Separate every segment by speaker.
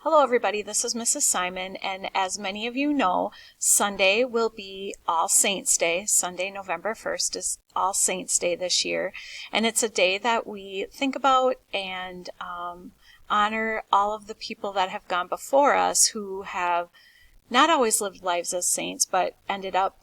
Speaker 1: Hello everybody, this is Mrs. Simon, and as many of you know, Sunday will be All Saints Day. Sunday, November 1st is All Saints Day this year, and it's a day that we think about and honor all of the people that have gone before us who have not always lived lives as saints, but ended up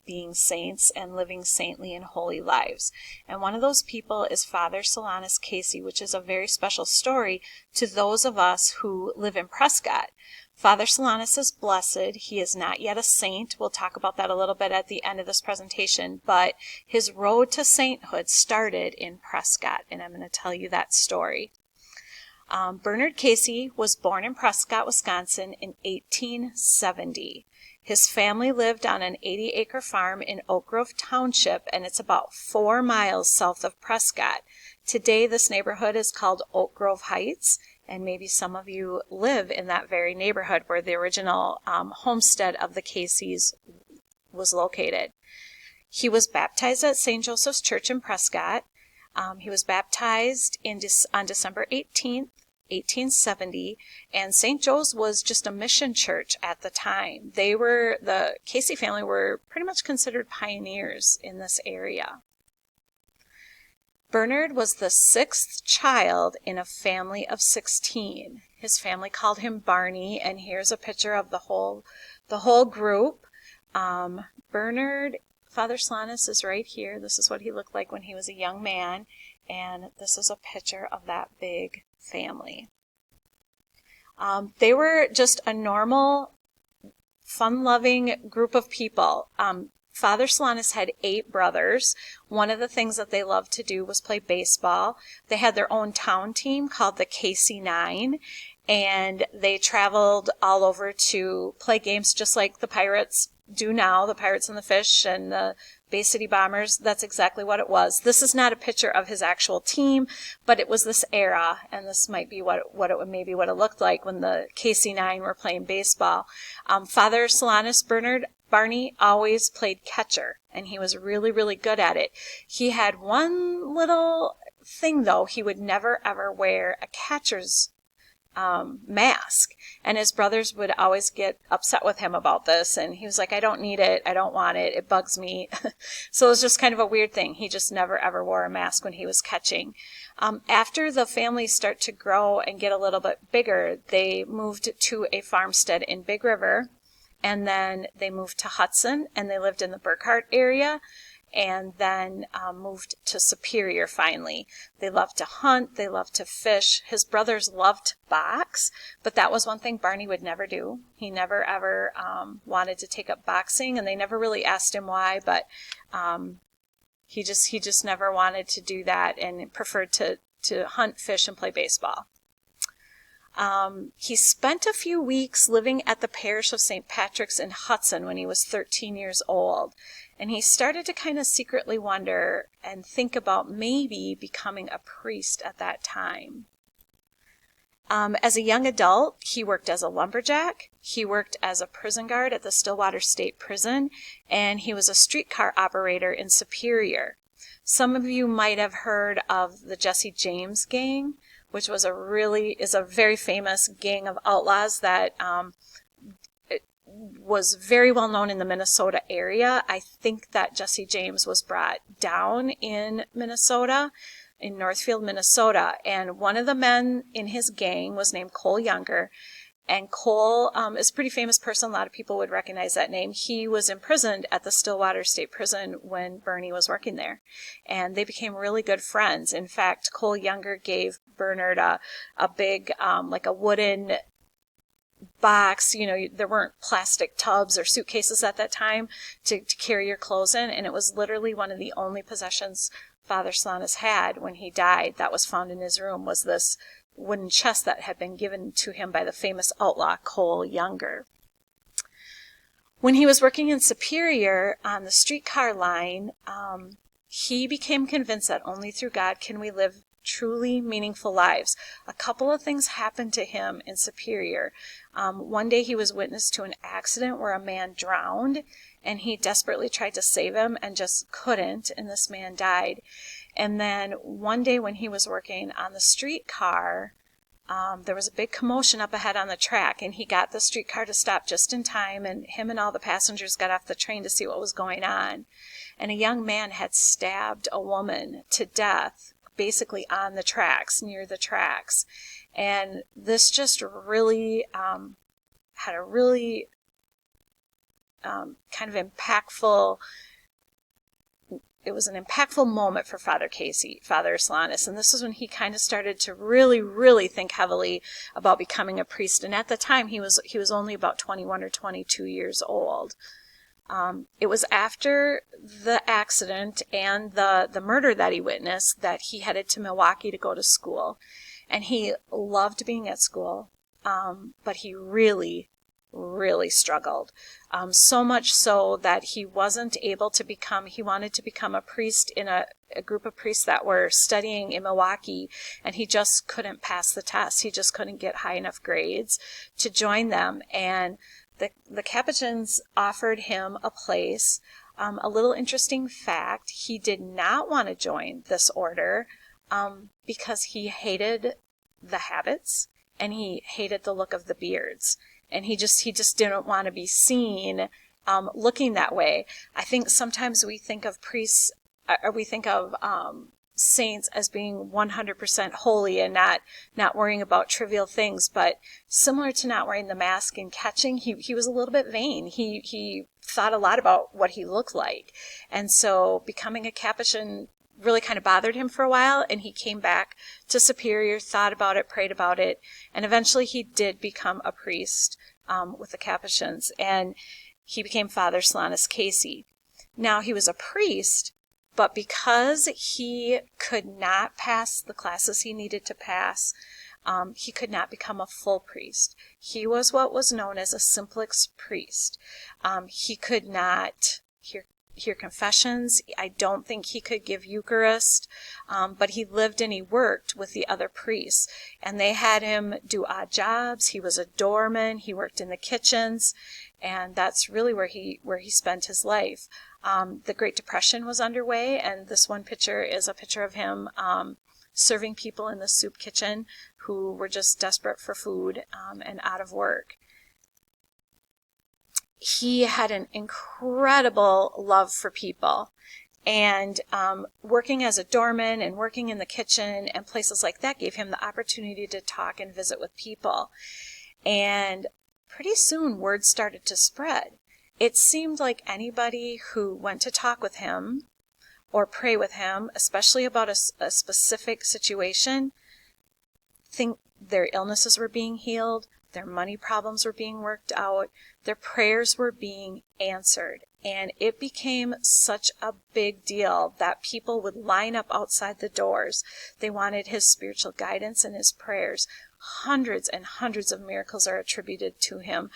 Speaker 1: being saints and living saintly and holy lives. And one of those people is Father Solanus Casey, which is a very special story to those of us who live in Prescott. Father Solanus is blessed. He is not yet a saint. We'll talk about that a little bit at the end of this presentation, but his road to sainthood started in Prescott, and I'm going to tell you that story. Bernard Casey was born in Prescott, Wisconsin in 1870. His family lived on an 80-acre farm in Oak Grove Township, and it's about 4 miles south of Prescott. Today, this neighborhood is called Oak Grove Heights, and maybe some of you live in that very neighborhood where the original homestead of the Caseys was located. He was baptized at St. Joseph's Church in Prescott. He was baptized on December 18th, 1870, and St. Joe's was just a mission church at the time. The Casey family were pretty much considered pioneers in this area. Bernard was the 6th child in a family of 16. His family called him Barney, and here's a picture of the whole group. Bernard, Father Solanus is right here. This is what he looked like when he was a young man, and this is a picture of that big family. They were just a normal, fun-loving group of people. Father Solanus had 8 brothers. One of the things that they loved to do was play baseball. They had their own town team called the Casey 9, and they traveled all over to play games just like the Pirates do now, the Pirates and the Fish and the Bay City Bombers. That's exactly what it was. This is not a picture of his actual team, but it was this era, and this might be what it looked like when the Casey 9 were playing baseball. Father Solanus, Barney always played catcher, and he was really, really good at it. He had one little thing, though. He would never, ever wear a catcher's mask, and his brothers would always get upset with him about this, and he was like, I don't need it, I don't want it, it bugs me. So it was just kind of a weird thing. He just never ever wore a mask when he was catching. After the families start to grow and get a little bit bigger, they moved to a farmstead in Big River, and then they moved to Hudson, and they lived in the Burkhart area, and then moved to Superior finally. They loved to hunt, they loved to fish. His brothers loved box, but that was one thing Barney would never do. He never ever wanted to take up boxing, and they never really asked him why, but he just never wanted to do that and preferred to hunt, fish, and play baseball. He spent a few weeks living at the parish of St. Patrick's in Hudson when he was 13 years old. And he started to kind of secretly wonder and think about maybe becoming a priest at that time. As a young adult, he worked as a lumberjack. He worked as a prison guard at the Stillwater State Prison, and he was a streetcar operator in Superior. Some of you might have heard of the Jesse James Gang, which is a very famous gang of outlaws that was very well known in the Minnesota area. I think that Jesse James was brought down in Minnesota, in Northfield, Minnesota, and one of the men in his gang was named Cole Younger. And Cole is a pretty famous person. A lot of people would recognize that name. He was imprisoned at the Stillwater State Prison when Bernie was working there, and they became really good friends. In fact, Cole Younger gave Bernard a big, like a wooden box. There weren't plastic tubs or suitcases at that time to carry your clothes in, and it was literally one of the only possessions Father Solanus had when he died that was found in his room, was this wooden chest that had been given to him by the famous outlaw Cole Younger. When he was working in Superior on the streetcar line, he became convinced that only through God can we live truly meaningful lives. A couple of things happened to him in Superior. One day he was witness to an accident where a man drowned, and he desperately tried to save him and just couldn't, and this man died. And then one day when he was working on the streetcar, there was a big commotion up ahead on the track, and he got the streetcar to stop just in time, and him and all the passengers got off the train to see what was going on. And a young man had stabbed a woman to death, basically on the tracks, near the tracks. And this just really had a really kind of impactful, it was an impactful moment for Father Solanus. And this is when he kind of started to really, really think heavily about becoming a priest. And at the time, he was only about 21 or 22 years old. It was after the accident and the murder that he witnessed that he headed to Milwaukee to go to school. And he loved being at school, but he really, really struggled. So much so that he wasn't able to he wanted to become a priest in a group of priests that were studying in Milwaukee, and he just couldn't pass the test. He just couldn't get high enough grades to join them. And the Capuchins offered him a place. A little interesting fact, he did not want to join this order because he hated the habits and he hated the look of the beards. And he just didn't want to be seen looking that way. I think sometimes we think of priests, or we think of saints as being 100% holy and not worrying about trivial things. But similar to not wearing the mask and catching, he was a little bit vain. He thought a lot about what he looked like. And so becoming a Capuchin really kind of bothered him for a while, and he came back to Superior, thought about it, prayed about it, and eventually he did become a priest with the Capuchins, and he became Father Solanus Casey. Now, he was a priest, but because he could not pass the classes he needed to pass, he could not become a full priest. He was what was known as a simplex priest. He could not hear confessions. I don't think he could give Eucharist, but he lived and he worked with the other priests, and they had him do odd jobs. He was a doorman. He worked in the kitchens, and that's really where he spent his life. The Great Depression was underway, and this one picture is a picture of him serving people in the soup kitchen who were just desperate for food and out of work. He had an incredible love for people, and working as a doorman and working in the kitchen and places like that gave him the opportunity to talk and visit with people. And pretty soon word started to spread. It seemed like anybody who went to talk with him or pray with him, especially about a specific situation, think their illnesses were being healed, their money problems were being worked out, their prayers were being answered. And it became such a big deal that people would line up outside the doors. They wanted his spiritual guidance and his prayers. Hundreds and hundreds of miracles are attributed to him.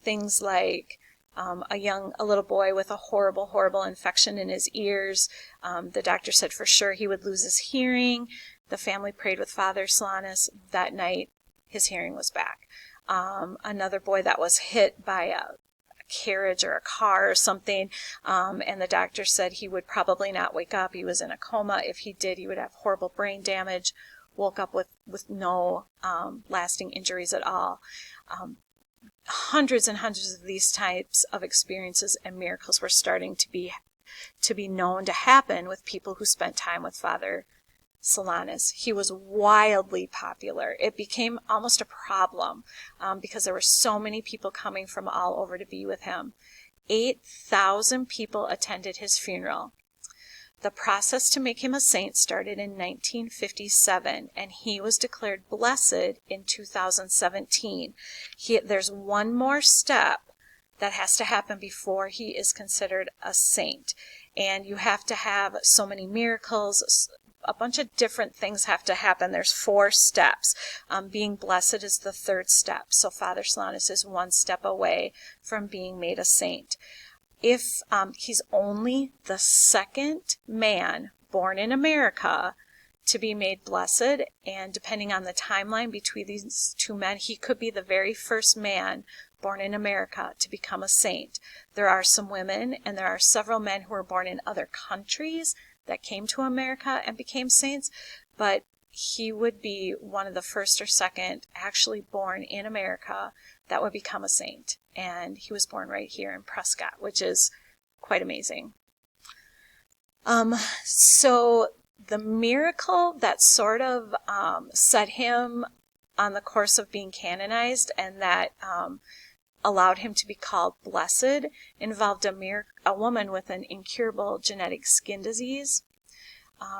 Speaker 1: Things like a little boy with a horrible infection in his ears. The doctor said for sure he would lose his hearing. The family prayed with Father Solanus. That night, his hearing was back. Another boy that was hit by a carriage or a car or something, and the doctor said he would probably not wake up. He was in a coma. If he did, he would have horrible brain damage. Woke up with no lasting injuries at all. Hundreds and hundreds of these types of experiences and miracles were starting to be known to happen with people who spent time with Father Solanus. He was wildly popular. It became almost a problem because there were so many people coming from all over to be with him. 8,000 people attended his funeral. The process to make him a saint started in 1957, and he was declared blessed in 2017. There's one more step that has to happen before he is considered a saint, and you have to have so many miracles. A bunch of different things have to happen. There's 4 steps. Being blessed is the 3rd step. So Father Solanus is 1 step away from being made a saint. If he's only the 2nd man born in America to be made blessed, and depending on the timeline between these 2 men, he could be the very first man born in America to become a saint. There are some women, and there are several men who were born in other countries that came to America and became saints, but he would be one of the first or second actually born in America that would become a saint. And he was born right here in Prescott, which is quite amazing. So the miracle that sort of set him on the course of being canonized and that allowed him to be called blessed involved a woman with an incurable genetic skin disease.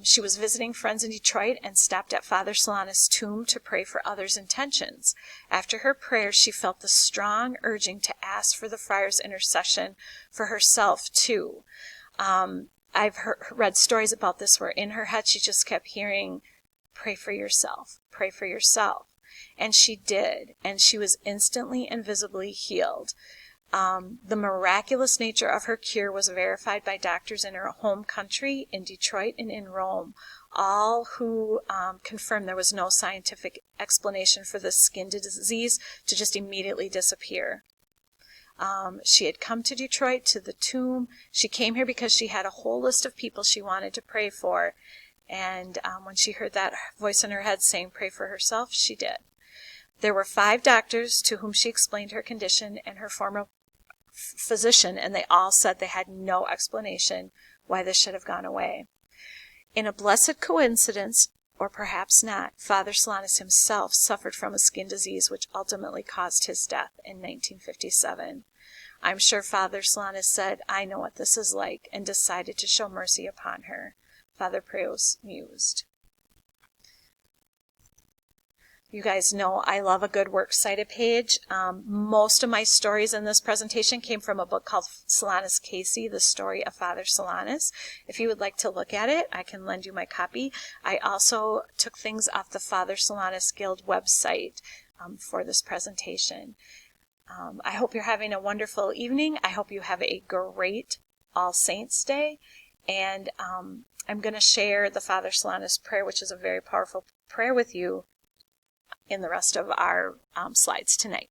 Speaker 1: She was visiting friends in Detroit and stopped at Father Solanus' tomb to pray for others' intentions. After her prayer, she felt the strong urging to ask for the friar's intercession for herself, too. I've read stories about this where in her head she just kept hearing, pray for yourself, pray for yourself. And she did, and she was instantly and visibly healed. The miraculous nature of her cure was verified by doctors in her home country, in Detroit and in Rome, all who confirmed there was no scientific explanation for this skin disease to just immediately disappear. She had come to Detroit to the tomb. She came here because she had a whole list of people she wanted to pray for. And when she heard that voice in her head saying pray for herself, she did. There were 5 doctors to whom she explained her condition and her former physician, and they all said they had no explanation why this should have gone away. In a blessed coincidence, or perhaps not, Father Solanus himself suffered from a skin disease which ultimately caused his death in 1957. I'm sure Father Solanus said, I know what this is like, and decided to show mercy upon her. Father Preos mused. You guys know I love a good works cited page. Most of my stories in this presentation came from a book called Solanus Casey, The Story of Father Solanus. If you would like to look at it, I can lend you my copy. I also took things off the Father Solanus Guild website for this presentation. I hope you're having a wonderful evening. I hope you have a great All Saints Day. And I'm going to share the Father Solanus prayer, which is a very powerful prayer, with you in the rest of our slides tonight.